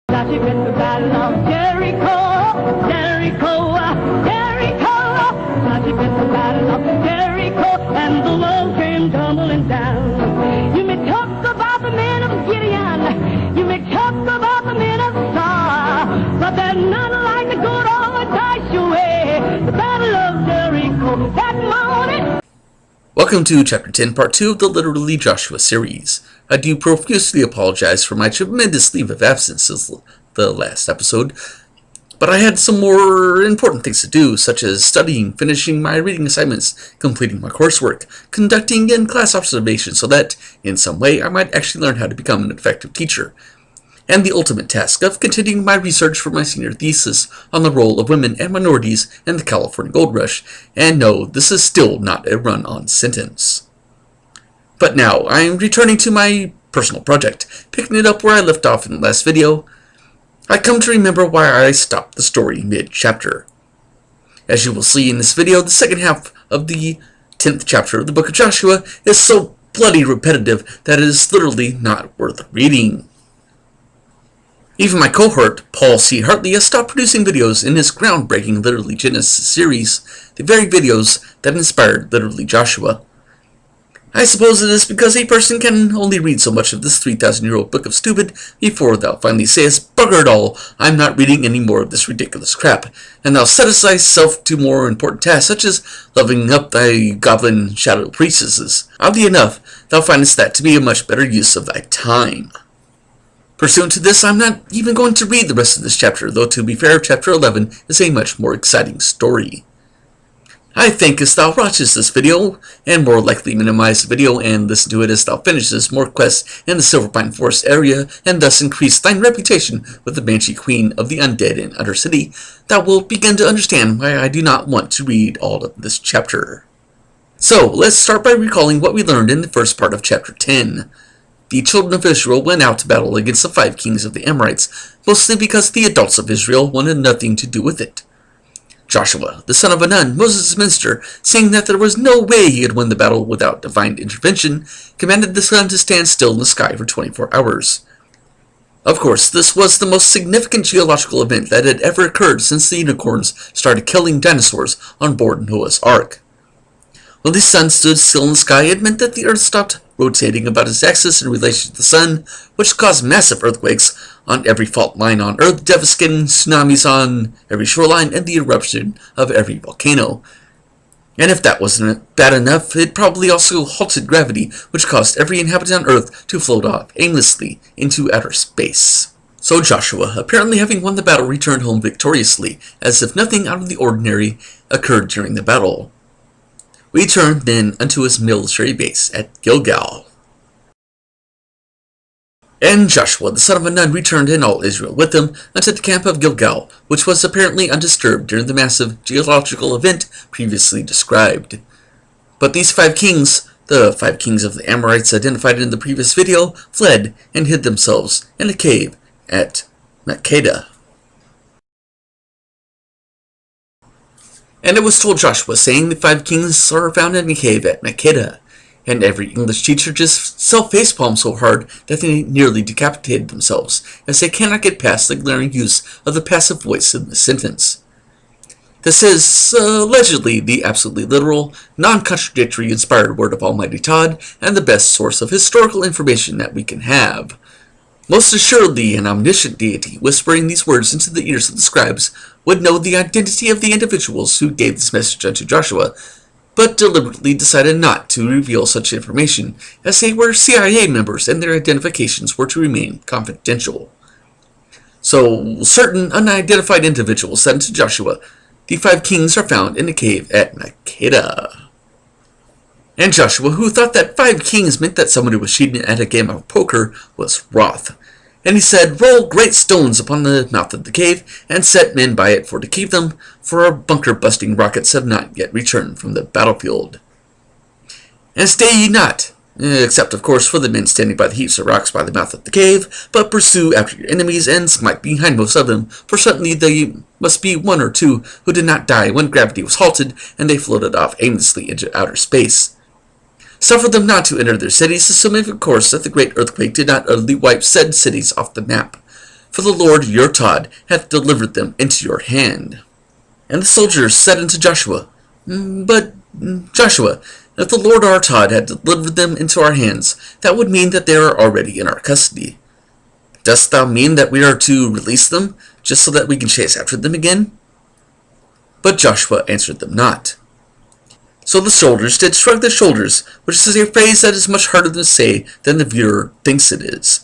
Now she been the battle of Jericho, Jericho, Jericho. Now she been the battle of Jericho, and the walls came tumbling down. You may talk about the men of Gideon, you may talk about the men of Saul, but there's none like the good old Joshua, the battle of Jericho that morning. Welcome to Chapter 10, Part 2 of the Literally Joshua series. I do profusely apologize for my tremendous leave of absence since the last episode, but I had some more important things to do, such as studying, finishing my reading assignments, completing my coursework, conducting in-class observations so that, in some way, I might actually learn how to become an effective teacher, and the ultimate task of continuing my research for my senior thesis on the role of women and minorities in the California Gold Rush. And no, this is still not a run-on sentence. But now, I'm returning to my personal project, picking it up where I left off in the last video. I come to remember why I stopped the story mid-chapter. As you will see in this video, the second half of the 10th chapter of the book of Joshua is so bloody repetitive that it is literally not worth reading. Even my cohort, Paul C. Hartley, has stopped producing videos in his groundbreaking Literally Genesis series, the very videos that inspired Literally Joshua. I suppose it is because a person can only read so much of this 3,000-year-old book of stupid before thou finally sayest, "Bugger it all, I'm not reading any more of this ridiculous crap," and thou settest thyself to more important tasks such as leveling up thy goblin shadow priestesses. Oddly enough, thou findest that to be a much better use of thy time. Pursuant to this, I'm not even going to read the rest of this chapter, though to be fair, chapter 11 is a much more exciting story. I think as thou watches this video, and more likely minimize the video and listen to it as thou finishes more quests in the Silver Pine Forest area, and thus increase thine reputation with the Banshee Queen of the Undead in Undercity, thou wilt begin to understand why I do not want to read all of this chapter. So, let's start by recalling what we learned in the first part of chapter 10. The children of Israel went out to battle against the 5 kings of the Amorites, mostly because the adults of Israel wanted nothing to do with it. Joshua, the son of Nun, Moses' minister, seeing that there was no way he could win the battle without divine intervention, commanded the sun to stand still in the sky for 24 hours. Of course, this was the most significant geological event that had ever occurred since the unicorns started killing dinosaurs on board Noah's Ark. When the sun stood still in the sky, it meant that the earth stopped rotating about its axis in relation to the sun, which caused massive earthquakes on every fault line on Earth, devastating tsunamis on every shoreline, and the eruption of every volcano. And if that wasn't bad enough, it probably also halted gravity, which caused every inhabitant on Earth to float off aimlessly into outer space. So Joshua, apparently having won the battle, returned home victoriously, as if nothing out of the ordinary occurred during the battle. We turned then unto his military base at Gilgal. And Joshua, the son of Nun, returned and all Israel with him unto the camp of Gilgal, which was apparently undisturbed during the massive geological event previously described. But these 5 kings, the 5 kings of the Amorites identified in the previous video, fled and hid themselves in a cave at Makkedah. And it was told Joshua, saying, the 5 kings are found in a cave at Makkedah. And every English teacher just self-facepalmed so hard that they nearly decapitated themselves, as they cannot get past the glaring use of the passive voice in this sentence. This is, allegedly, the absolutely literal, non-contradictory inspired word of Almighty Todd, and the best source of historical information that we can have. Most assuredly, an omniscient deity, whispering these words into the ears of the scribes, would know the identity of the individuals who gave this message unto Joshua, but deliberately decided not to reveal such information, as they were CIA members and their identifications were to remain confidential. So, certain unidentified individuals said to Joshua, the 5 kings are found in a cave at Makkedah. And Joshua, who thought that 5 kings meant that someone who was cheating at a game of poker, was wroth. And he said, roll great stones upon the mouth of the cave, and set men by it for to keep them, for our bunker-busting rockets have not yet returned from the battlefield. And stay ye not, except of course for the men standing by the heaps of rocks by the mouth of the cave, but pursue after your enemies, and smite hindmost of them, for certainly they must be 1 or 2 who did not die when gravity was halted, and they floated off aimlessly into outer space. Suffer them not to enter their cities, assuming of course that the great earthquake did not utterly wipe said cities off the map. for the Lord your God hath delivered them into your hand. And the soldiers said unto Joshua, But, Joshua, if the Lord our God had delivered them into our hands, that would mean that they are already in our custody. Dost thou mean that we are to release them, just so that we can chase after them again? But Joshua answered them not. So the soldiers did shrug their shoulders, which is a phrase that is much harder to say than the viewer thinks it is.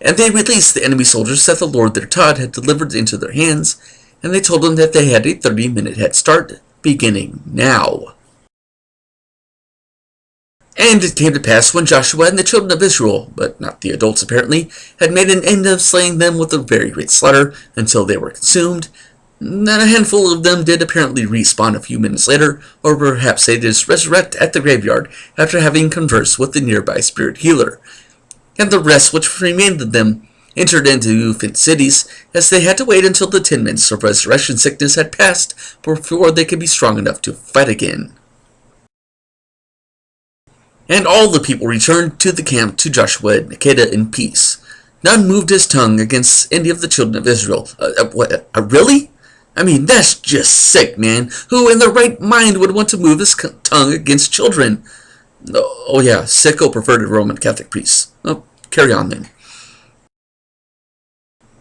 And they released the enemy soldiers that the Lord their God had delivered into their hands, and they told them that they had a 30-minute head start, beginning now. And it came to pass when Joshua and the children of Israel, but not the adults apparently, had made an end of slaying them with a very great slaughter until they were consumed, that a handful of them did apparently respawn a few minutes later, or perhaps they did resurrect at the graveyard after having conversed with the nearby spirit healer. And the rest which remained of them entered into fenced cities, as they had to wait until the 10 minutes of resurrection sickness had passed before they could be strong enough to fight again. And all the people returned to the camp to Joshua and Makkedah in peace. None moved his tongue against any of the children of Israel. Really? I mean, that's just sick, man. Who in their right mind would want to move his tongue against children? Oh yeah, sicko perverted Roman Catholic priests. Oh, carry on then.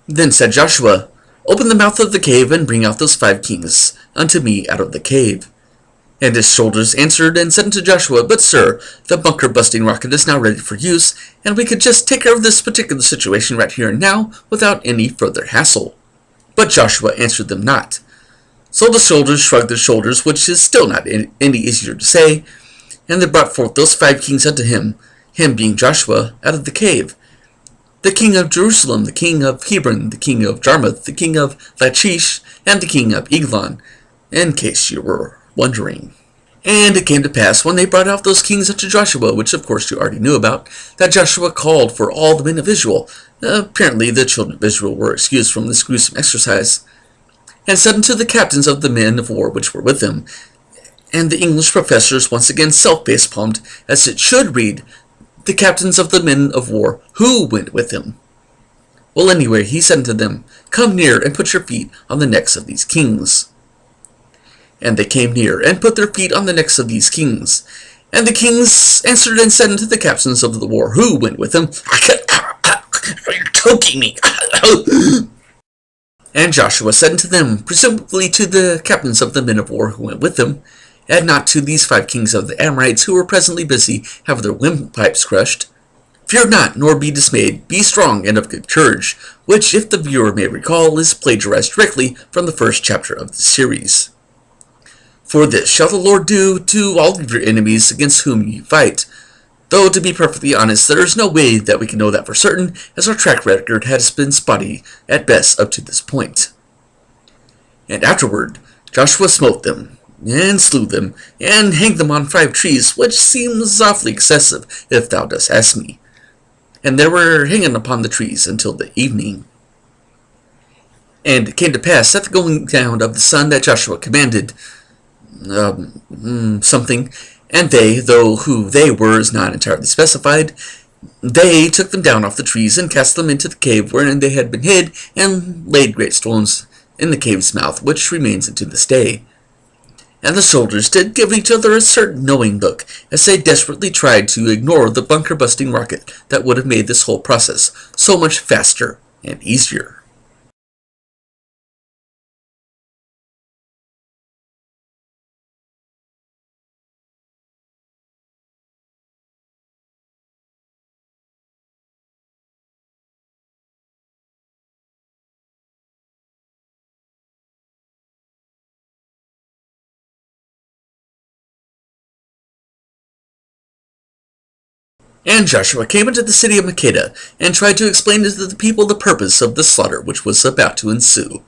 Then said Joshua, Open the mouth of the cave and bring out those 5 kings unto me out of the cave. And his soldiers answered and said unto Joshua, But sir, the bunker-busting rocket is now ready for use, and we could just take care of this particular situation right here and now without any further hassle. But Joshua answered them not. So the soldiers shrugged their shoulders, which is still not any easier to say, and they brought forth those 5 kings unto him being Joshua, out of the cave. The king of Jerusalem, the king of Hebron, the king of Jarmuth, the king of Lachish, and the king of Eglon, in case you were wondering. And it came to pass, when they brought out those kings unto Joshua, which of course you already knew about, that Joshua called for all the men of Israel. Apparently the children of Israel were excused from this gruesome exercise, and said unto the captains of the men of war which were with him, and the English professors once again self-face-palmed, as it should read, the captains of the men of war who went with him. Well, anyway, he said unto them, Come near and put your feet on the necks of these kings. And they came near, and put their feet on the necks of these kings. And the kings answered and said unto the captains of the war who went with him, You're choking me. And Joshua said unto them, presumably to the captains of the men of war who went with them, and not to these 5 kings of the Amorites who were presently busy having their windpipes crushed, Fear not, nor be dismayed, be strong and of good courage, which, if the viewer may recall, is plagiarized directly from the first chapter of the series. For this shall the Lord do to all of your enemies against whom ye fight. Though, to be perfectly honest, there is no way that we can know that for certain, as our track record has been spotty at best up to this point. And afterward, Joshua smote them, and slew them, and hanged them on 5 trees, which seems awfully excessive, if thou dost ask me. And they were hanging upon the trees until the evening. And it came to pass at the going down of the sun that Joshua commanded something, and they, though who they were is not entirely specified, they took them down off the trees and cast them into the cave wherein they had been hid, and laid great stones in the cave's mouth, which remains unto this day. And the soldiers did give each other a certain knowing look, as they desperately tried to ignore the bunker-busting rocket that would have made this whole process so much faster and easier. And Joshua came into the city of Makkedah, and tried to explain to the people the purpose of the slaughter which was about to ensue.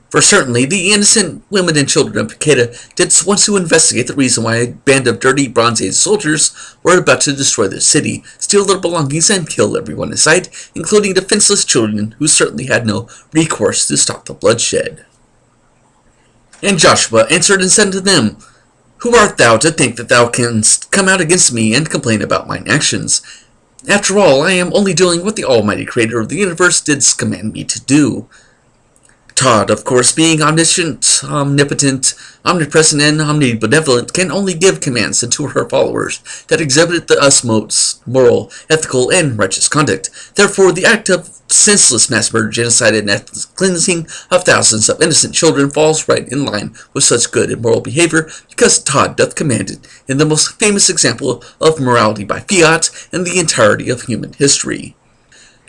For certainly the innocent women and children of Makkedah did want to investigate the reason why a band of dirty Bronze Age soldiers were about to destroy their city, steal their belongings, and kill everyone in sight, including defenseless children who certainly had no recourse to stop the bloodshed. And Joshua answered and said to them, Who art thou to think that thou canst come out against me and complain about mine actions? After all, I am only doing what the Almighty Creator of the universe did command me to do. Todd, of course, being omniscient, omnipotent, omnipresent, and omnibenevolent, can only give commands unto her followers that exhibit the utmost moral, ethical, and righteous conduct. Therefore, the act of senseless mass murder, genocide, and ethnic cleansing of thousands of innocent children falls right in line with such good and moral behavior, because Todd doth command it in the most famous example of morality by fiat in the entirety of human history.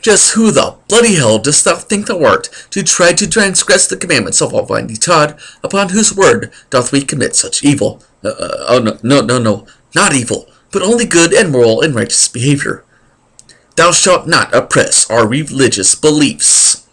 Just who the bloody hell dost thou think thou art, to try to transgress the commandments of Almighty Todd, upon whose word doth we commit such evil? No, not evil, but only good and moral and righteous behavior. Thou shalt not oppress our religious beliefs.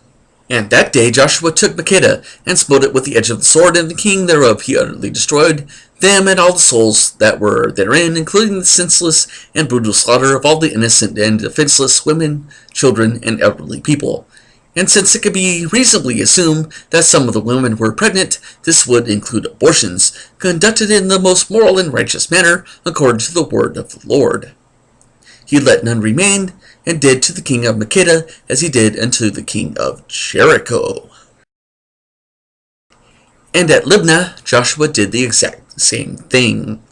And that day Joshua took Makkedah, and smote it with the edge of the sword, and the king thereof he utterly destroyed, them and all the souls that were therein, including the senseless and brutal slaughter of all the innocent and defenseless women, children, and elderly people. And since it could be reasonably assumed that some of the women were pregnant, this would include abortions, conducted in the most moral and righteous manner, according to the word of the Lord. He let none remain, and did to the king of Makkedah as he did unto the king of Jericho. And at Libnah, Joshua did the exact same thing.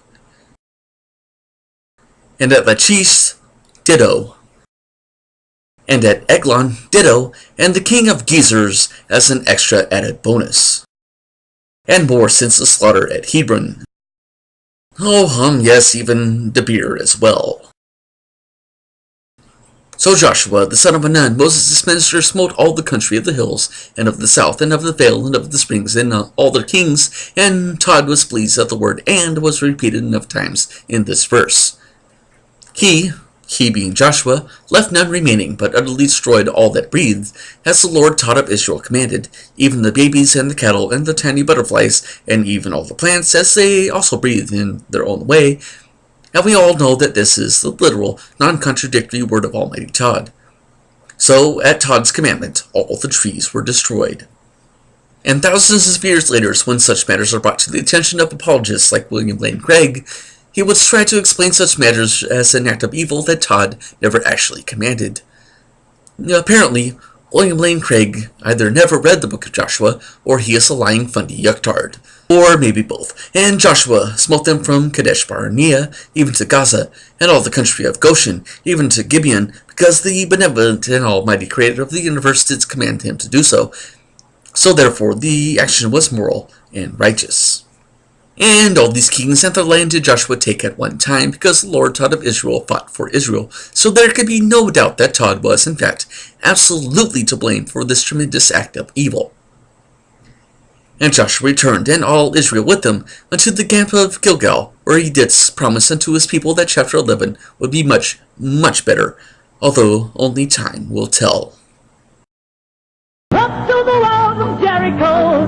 And at Lachish, ditto. And at Eglon, ditto, and the king of Gezers as an extra added bonus. And more since the slaughter at Hebron. Oh, yes, even Debir as well. So Joshua, the son of Nun, Moses' minister, smote all the country of the hills, and of the south, and of the vale, and of the springs, and all their kings, and Todd was pleased that the word "and" was repeated enough times in this verse. He being Joshua, left none remaining, but utterly destroyed all that breathed, as the Lord taught of Israel commanded, even the babies, and the cattle, and the tiny butterflies, and even all the plants, as they also breathed in their own way. And we all know that this is the literal, non-contradictory word of Almighty Todd. So, at Todd's commandment, all the trees were destroyed. And thousands of years later, when such matters are brought to the attention of apologists like William Lane Craig, he would try to explain such matters as an act of evil that Todd never actually commanded. Apparently, William Lane Craig either never read the book of Joshua, or he is a lying fundy yucktard. Or maybe both. And Joshua smote them from Kadesh Barnea, even to Gaza, and all the country of Goshen, even to Gibeon, because the benevolent and almighty Creator of the universe did command him to do so. So therefore the action was moral and righteous. And all these kings and their land did Joshua take at one time, because the Lord Todd of Israel fought for Israel. So there could be no doubt that Todd was, in fact, absolutely to blame for this tremendous act of evil. And Joshua returned, and all Israel with him, unto the camp of Gilgal, where he did promise unto his people that chapter 11 would be much, much better, although only time will tell. Up to the walls of Jericho,